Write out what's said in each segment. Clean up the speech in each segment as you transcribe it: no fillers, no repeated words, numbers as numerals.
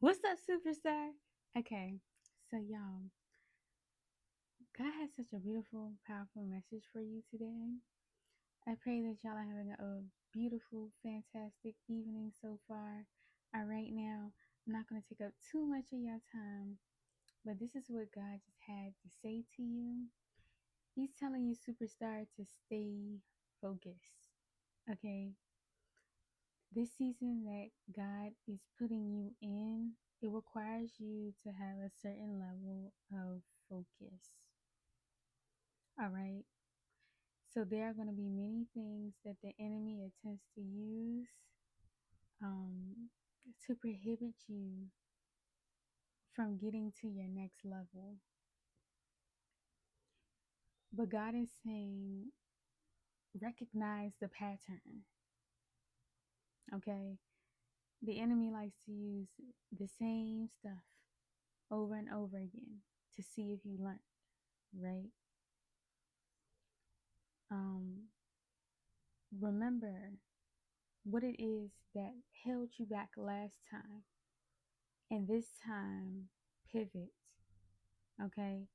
What's up, superstar? Okay, so y'all, God has such a beautiful, powerful message for you today. I pray that y'all are having a beautiful, fantastic evening so far. Right now, I'm not going to take up too much of your time, but this is what God just had to say to you. He's telling you, superstar, to stay focused. Okay, this season that God is putting you in, it requires you to have a certain level of focus. All right. So there are going to be many things that the enemy attempts to use um, to prohibit you from getting to your next level. But God is saying, recognize the pattern. Okay. The enemy likes to use the same stuff over and over again to see if you learn, right? Um, Remember what it is that held you back last time, and this time pivot. Okay,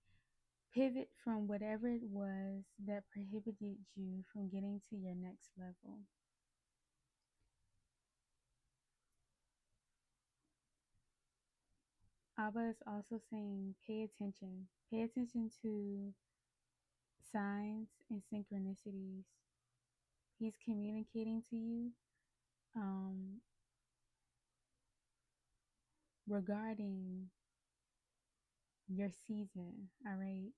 pivot from whatever it was that prohibited you from getting to your next level. Abba is also saying pay attention to signs and synchronicities. He's communicating to you um, regarding your season, all right,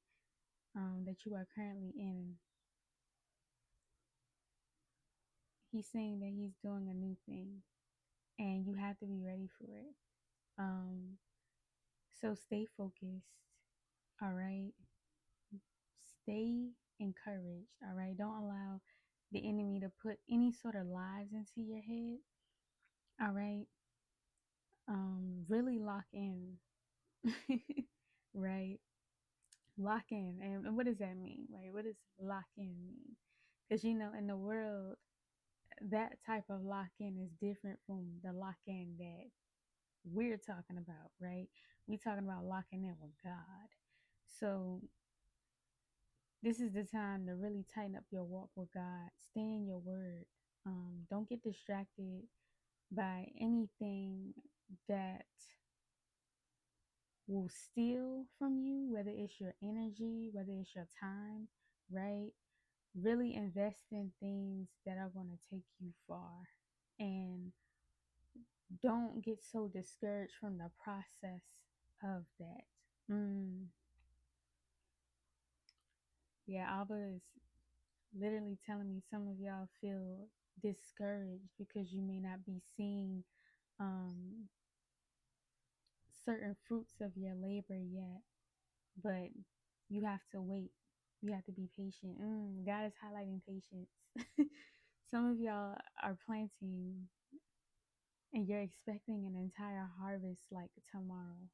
that you are currently in. He's saying that he's doing a new thing and you have to be ready for it. Um, so stay focused, all right? Stay encouraged, all right? Don't allow the enemy to put any sort of lies into your head, all right? Really lock in, right? Lock in. And what does that mean, right? What does lock in mean? Because, in the world, that type of lock in is different from the lock in that we're talking about, right? We're talking about locking in with God. So this is the time to really tighten up your walk with God. Stay in your word. Don't get distracted by anything that will steal from you, whether it's your energy, whether it's your time, right? Really invest in things that are going to take you far. And don't get so discouraged from the process of that. Yeah, Abba is literally telling me some of y'all feel discouraged because you may not be seeing um, certain fruits of your labor yet, but you have to wait. You have to be patient. God is highlighting patience. Some of y'all are planting and you're expecting an entire harvest like tomorrow.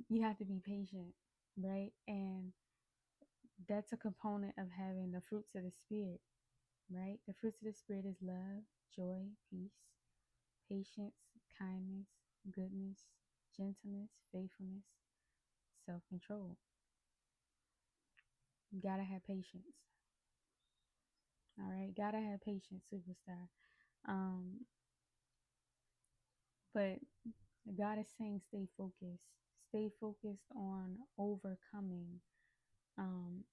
You have to be patient, right? And that's a component of having the fruits of the Spirit, right? The fruits of the Spirit is love, joy, peace, patience, kindness, goodness, gentleness, faithfulness, self control. You gotta have patience. All right, gotta have patience, superstar. Um, but God is saying stay focused. Stay focused on overcoming um,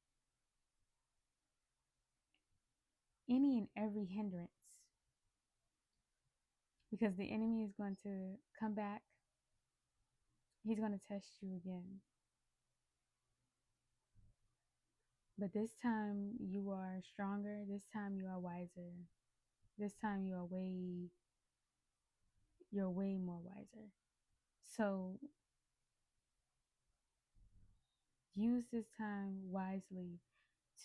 any and every hindrance because the enemy is going to come back. He's going to test you again. But this time you are stronger. This time you are wiser. This time you're way more wiser. So use this time wisely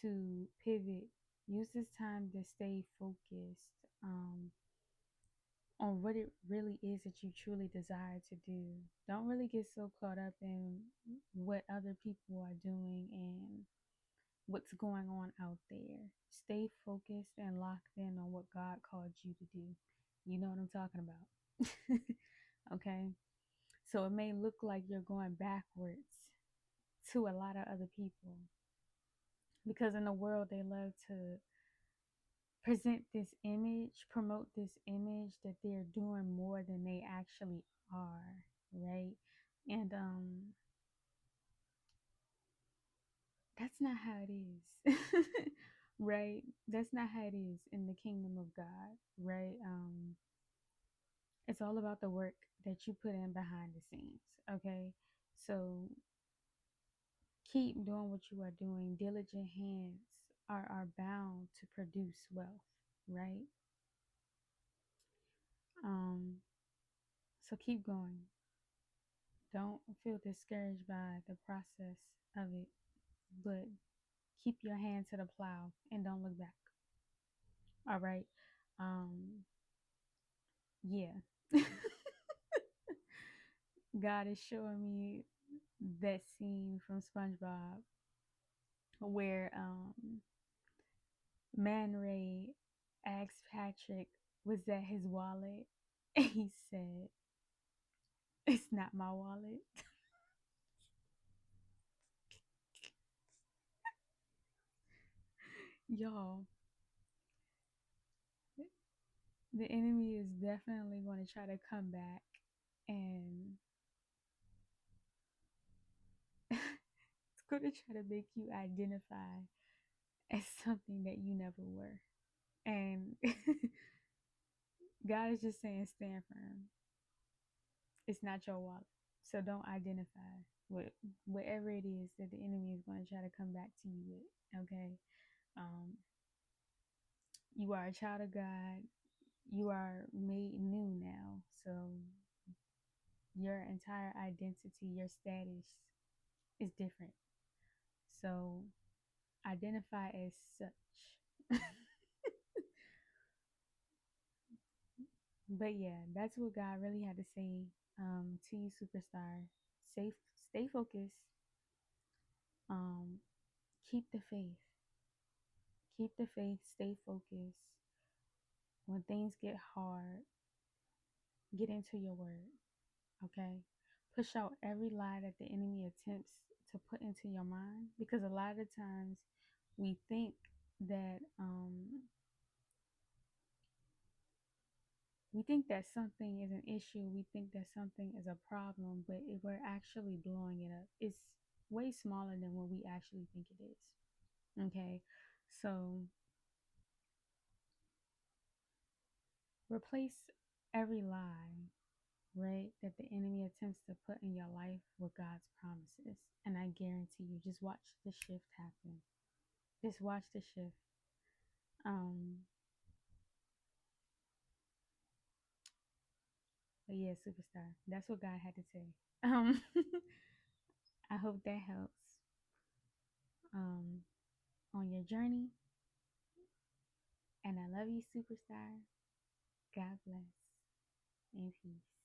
to pivot. Use this time to stay focused on what it really is that you truly desire to do. Don't really get so caught up in what other people are doing and what's going on out there. Stay focused and locked in on what God called you to do. You know what I'm talking about. Okay. So it may look like you're going backwards to a lot of other people because in the world they love to present this image, promote this image that they're doing more than they actually are, right? And that's not how it is. Right? That's not how it is in the kingdom of God, right? It's all about the work that you put in behind the scenes, okay? So keep doing what you are doing. Diligent hands are bound to produce wealth, right? Um, so keep going. Don't feel discouraged by the process of it, but keep your hand to the plow and don't look back. All right. Um, yeah. God is showing me that scene from SpongeBob where Man Ray asked Patrick, was that his wallet? And he said, it's not my wallet. Y'all, the enemy is definitely going to try to come back and it's going to try to make you identify as something that you never were. And God is just saying, stand firm. It's not your wallet. So don't identify with whatever it is that the enemy is going to try to come back to you with. Okay. Um, you are a child of God. You are made new now. So your entire identity, your status is different. So identify as such. But yeah, that's what God really had to say to you, superstar. Safe, stay focused. Um, keep the faith. Keep the faith. Stay focused. When things get hard, get into your word. Okay, push out every lie that the enemy attempts to put into your mind, because a lot of times we think that something is an issue, we think that something is a problem, but we're actually blowing it up. It's way smaller than what we actually think it is. Okay, so replace every lie, right, that the enemy attempts to put in your life with God's promises. And I guarantee you, just watch the shift happen. Just watch the shift. Um, but yeah, superstar. That's what God had to say. I hope that helps. Um, on your journey. And I love you, superstar. God bless and peace.